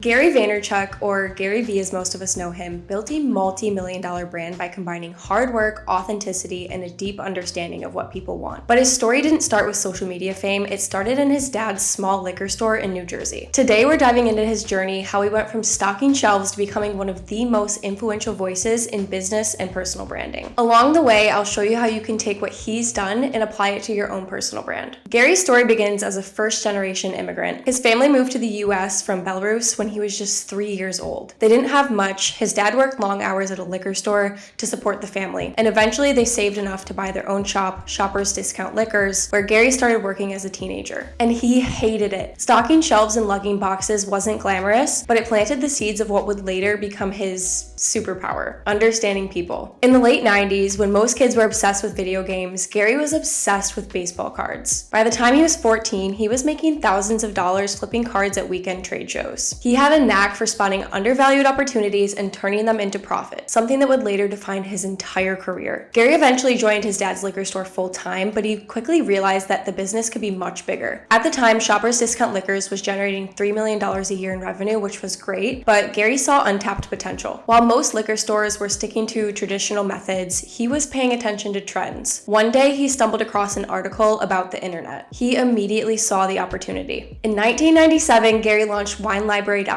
Gary Vaynerchuk, or GaryVee as most of us know him, built a multi-million-dollar brand by combining hard work, authenticity, and a deep understanding of what people want. But his story didn't start with social media fame, it started in his dad's small liquor store in New Jersey. Today we're diving into his journey, how he went from stocking shelves to becoming one of the most influential voices in business and personal branding. Along the way, I'll show you how you can take what he's done and apply it to your own personal brand. Gary's story begins as a first-generation immigrant. His family moved to the US from Belarus when he was just 3 years old. They didn't have much. His dad worked long hours at a liquor store to support the family, and eventually they saved enough to buy their own shop, Shoppers Discount Liquors, where Gary started working as a teenager. And he hated it. Stocking shelves and lugging boxes wasn't glamorous, but it planted the seeds of what would later become his superpower, understanding people. In the late 90s, when most kids were obsessed with video games, Gary was obsessed with baseball cards. By the time he was 14, he was making thousands of dollars flipping cards at weekend trade shows. He had a knack for spotting undervalued opportunities and turning them into profit, something that would later define his entire career. Gary eventually joined his dad's liquor store full-time, but he quickly realized that the business could be much bigger. At the time, Shoppers Discount Liquors was generating $3 million a year in revenue, which was great, but Gary saw untapped potential. While most liquor stores were sticking to traditional methods, he was paying attention to trends. One day, he stumbled across an article about the internet. He immediately saw the opportunity. In 1997, Gary launched WineLibrary.com,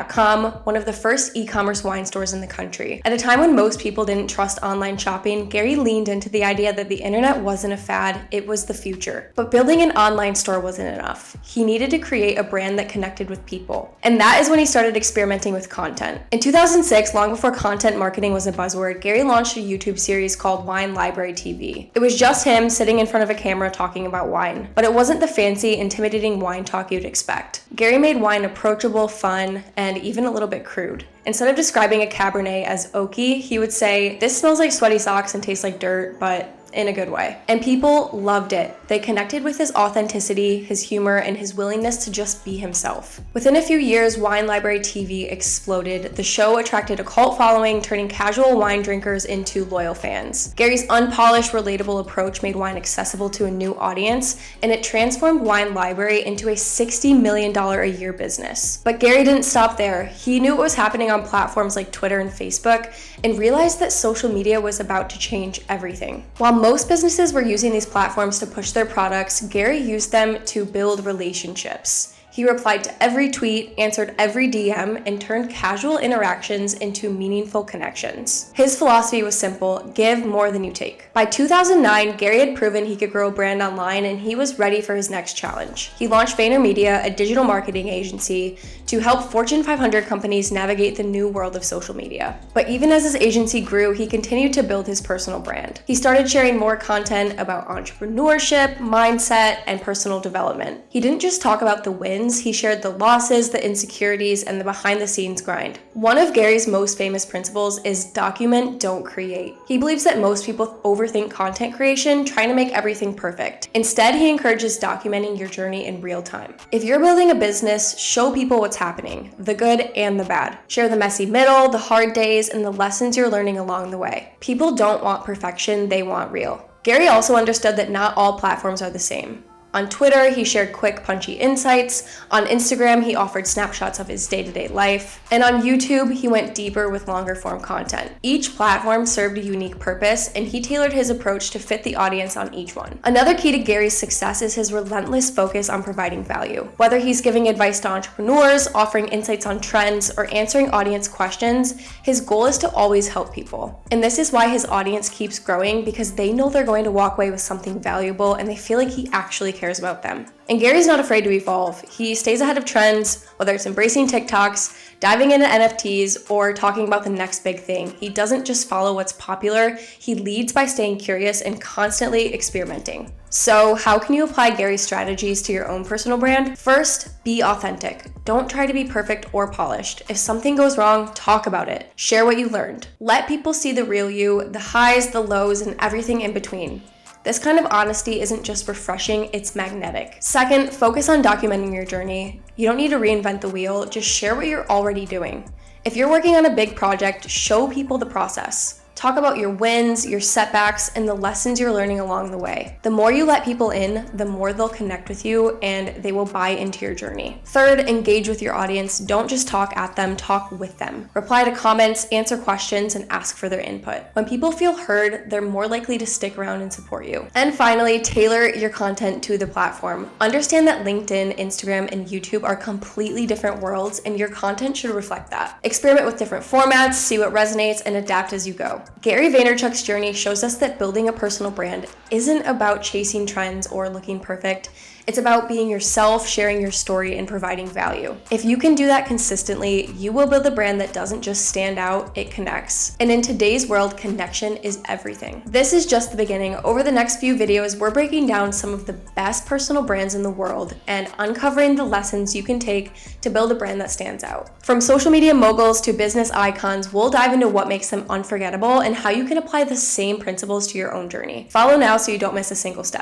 one of the first e-commerce wine stores in the country. At a time when most people didn't trust online shopping, Gary leaned into the idea that the internet wasn't a fad, it was the future. But building an online store wasn't enough. He needed to create a brand that connected with people. And that is when he started experimenting with content. In 2006, long before content marketing was a buzzword, Gary launched a YouTube series called Wine Library TV. It was just him sitting in front of a camera talking about wine, but it wasn't the fancy, intimidating wine talk you'd expect. Gary made wine approachable, fun, and even a little bit crude. Instead of describing a Cabernet as oaky, he would say, "This smells like sweaty socks and tastes like dirt, but in a good way." And people loved it. They connected with his authenticity, his humor, and his willingness to just be himself. Within a few years, Wine Library TV exploded. The show attracted a cult following, turning casual wine drinkers into loyal fans. Gary's unpolished, relatable approach made wine accessible to a new audience, and it transformed Wine Library into a $60 million a year business. But Gary didn't stop there. He knew what was happening on platforms like Twitter and Facebook, and realized that social media was about to change everything. While most businesses were using these platforms to push their products, Gary used them to build relationships. He replied to every tweet, answered every DM, and turned casual interactions into meaningful connections. His philosophy was simple: give more than you take. By 2009, Gary had proven he could grow a brand online, and he was ready for his next challenge. He launched VaynerMedia, a digital marketing agency, to help Fortune 500 companies navigate the new world of social media. But even as his agency grew, he continued to build his personal brand. He started sharing more content about entrepreneurship, mindset, and personal development. He didn't just talk about the wins, he shared the losses, the insecurities, and the behind-the-scenes grind. One of Gary's most famous principles is document, don't create. He believes that most people overthink content creation, trying to make everything perfect. Instead, he encourages documenting your journey in real time. If you're building a business, show people what's happening, the good and the bad. Share the messy middle, the hard days, and the lessons you're learning along the way. People don't want perfection, they want real. Gary also understood that not all platforms are the same. On Twitter, he shared quick, punchy insights. On Instagram, he offered snapshots of his day-to-day life. And on YouTube, he went deeper with longer-form content. Each platform served a unique purpose, and he tailored his approach to fit the audience on each one. Another key to Gary's success is his relentless focus on providing value. Whether he's giving advice to entrepreneurs, offering insights on trends, or answering audience questions, his goal is to always help people. And this is why his audience keeps growing, because they know they're going to walk away with something valuable, and they feel like he actually cares about them. And Gary's not afraid to evolve. He stays ahead of trends, whether it's embracing TikToks, diving into NFTs, or talking about the next big thing. He doesn't just follow what's popular, he leads by staying curious and constantly experimenting. So how can you apply Gary's strategies to your own personal brand? First, be authentic. Don't try to be perfect or polished. If something goes wrong, talk about it. Share what you learned. Let people see the real you, the highs, the lows, and everything in between. This kind of honesty isn't just refreshing, it's magnetic. Second, focus on documenting your journey. You don't need to reinvent the wheel, just share what you're already doing. If you're working on a big project, show people the process. Talk about your wins, your setbacks, and the lessons you're learning along the way. The more you let people in, the more they'll connect with you and they will buy into your journey. Third, engage with your audience. Don't just talk at them, talk with them. Reply to comments, answer questions, and ask for their input. When people feel heard, they're more likely to stick around and support you. And finally, tailor your content to the platform. Understand that LinkedIn, Instagram, and YouTube are completely different worlds, and your content should reflect that. Experiment with different formats, see what resonates, and adapt as you go. Gary Vaynerchuk's journey shows us that building a personal brand isn't about chasing trends or looking perfect. It's about being yourself, sharing your story, and providing value. If you can do that consistently, you will build a brand that doesn't just stand out, it connects. And in today's world, connection is everything. This is just the beginning. Over the next few videos, we're breaking down some of the best personal brands in the world and uncovering the lessons you can take to build a brand that stands out. From social media moguls to business icons, we'll dive into what makes them unforgettable and how you can apply the same principles to your own journey. Follow now so you don't miss a single step.